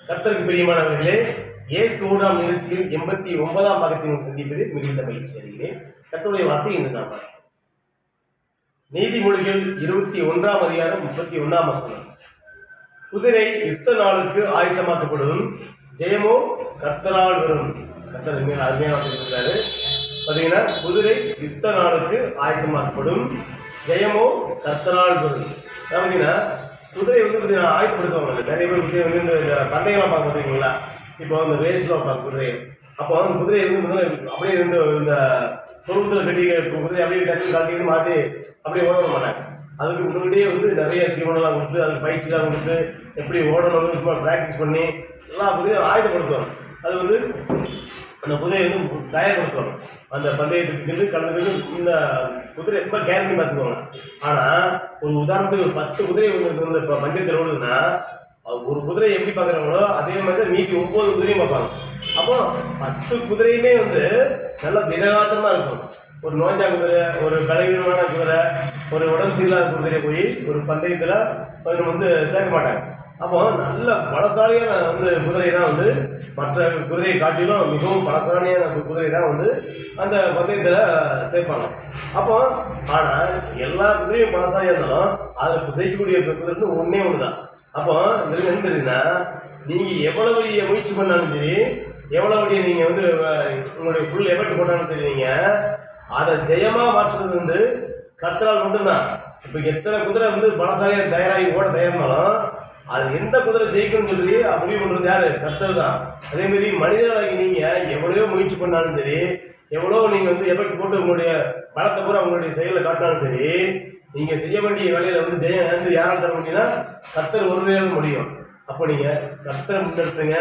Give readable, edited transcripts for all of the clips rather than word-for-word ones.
கர்த்தருக்கு பிரியமானவர்களே, இயேசுவோடு நாம் நிகழ்ச்சியில் 89ஆம் பாகத்தின் சந்திப்பதில் மிகுந்த மகிழ்ச்சி அடைகிறேன். கர்த்தருடைய வார்த்தை இன்று நாம் பார்க்கிறோம். நீதிமொழிகள் 21ஆம் அதிகாரம் 31ஆம் வசனம். குதிரை யுத்த நாளுக்கு ஆயத்தமாக்கப்படும், ஜெயமோ கர்த்தரால் வரும். கர்த்தர் மேல் அருமையாக இருக்கிறாரு. பார்த்தீங்கன்னா, குதிரை யுத்த நாளுக்கு ஆயத்தமாக்கப்படும், ஜெயமோ கர்த்தரால் வரும். பார்த்தீங்கன்னா, குதிரை வந்து ஆயத்தப்படுத்துவாங்க. நிறைய பேர் குதிரை வந்து இந்த பந்தயம்லாம் பார்க்க பார்த்தீங்களா? இப்போ அந்த ரேஸில் பார்க்க குதிரை, அப்போ அந்த குதிரை வந்து அப்படியே இருந்து இந்த தொழுத்தில் கட்டி குதிரை அப்படியே டக்கு காட்டி மாற்றி அப்படியே ஓட மாட்டாங்க. அதுக்கு முன்னாடியே வந்து நிறைய தீவனம்லாம் கொடுத்து, அதுக்கு பயிற்சிலாம் கொடுத்து, எப்படி ஓடணும்னு சும்மா ப்ராக்டிஸ் பண்ணி எல்லா குதிரையும் ஆயத்தப்படுத்துவாங்க. அது வந்து அந்த குதிரையை வந்து தயார்படுத்துவாங்க. அந்த பந்தயத்துக்கு கலந்துக்கு இந்த குதிரை ரொம்ப கேரண்டி பார்த்துக்குவாங்க. ஆனால் ஒரு உதாரணத்துக்கு ஒரு 10 குதிரை வந்து இப்போ பந்தயத்தில் ஓடுதுன்னா, ஒரு குதிரை எப்படி பார்க்குறாங்களோ அதே மாதிரி தான் மீதி 9 குதிரையும் பார்ப்பாங்க. அப்போ 10 குதிரையுமே வந்து நல்லா திடகாத்திரமாக இருக்கும். ஒரு நோஞ்சா குதிரை, ஒரு பலவீனமான குதிரை, ஒரு உடம்பு சரியில்லாத குதிரை போய் ஒரு பந்தயத்தில் கொஞ்சம் வந்து சேர்க்க மாட்டாங்க. அப்போ நல்ல பலசாலியான வந்து குதிரை தான் வந்து மற்ற குதிரையை காட்டிலும் மிகவும் பலசாலியான குதிரை தான் வந்து அந்த பந்தயத்தில் சேர்ப்பாங்க. அப்போ ஆனால் எல்லா குதிரையும் பலசாலியாக இருந்தாலும் அதில் செய்யக்கூடிய குதிரை வந்து ஒன்றே ஒன்று தான். அப்போ இதில் என்ன தெரியுதுன்னா, நீங்கள் எவ்வளோ பெரிய முயற்சி பண்ணாலும் சரி, எவ்வளோ பெரிய நீங்கள் வந்து உங்களுடைய ஃபுல் எஃபர்ட் போட்டாலும் சரி, நீங்கள் அதை ஜெயமாக மாற்றுறது வந்து கர்த்தரால் மட்டும்தான். இப்போ எத்தனை குதிரை வந்து பலசாலியாக தயாராகி ஓட தயார்னாலும் அது எந்த குதிரை ஜெயிக்கணும்னு சொல்லி முடிவு பண்ணுறது யார்? கர்த்தர் தான். அதேமாரி மனிதர்களாகி நீங்கள் எவ்வளோ முயற்சி பண்ணாலும் சரி, எவ்வளோ நீங்கள் வந்து எஃபெக்ட் போட்டு உங்களுடைய பலத்தை பூரா உங்களுடைய செயலை காட்டினாலும் சரி, நீங்கள் செய்ய வேண்டிய வேலையில் வந்து ஜெயம் வந்து யாரால் தர முடியும்னா கர்த்தர் ஒரு வேலை முடியும். அப்போ நீங்கள் கர்த்தரை முன்னெடுத்துங்க.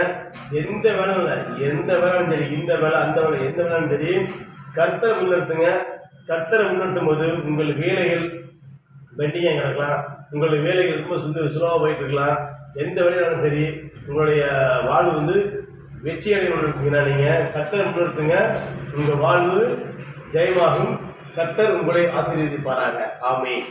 எந்த வேலையும் இல்லை, எந்த வேலையும் சரி, இந்த வேலை அந்த வேலை எந்த வேலையும் சரி, கர்த்தரை முன்னெடுத்துங்க. கர்த்தரை முன்னெடுத்தும் போது உங்கள் வேலைகள் பெண்டிங்காக கிடக்கலாம், உங்களுடைய வேலைகள் ரொம்ப சுலபமாக போயிட்டு இருக்கலாம். எந்த வேலையாலும் சரி, உங்களுடைய வாழ்வு வந்து வெற்றி அடையணும்னு நினச்சிங்கன்னா நீங்கள் கர்த்தரை முன்னெடுத்துங்க. உங்கள் வாழ்வு ஜெயமாகும். கர்த்தர் உங்களை ஆசீர்வதிப்பாராக. ஆமென்.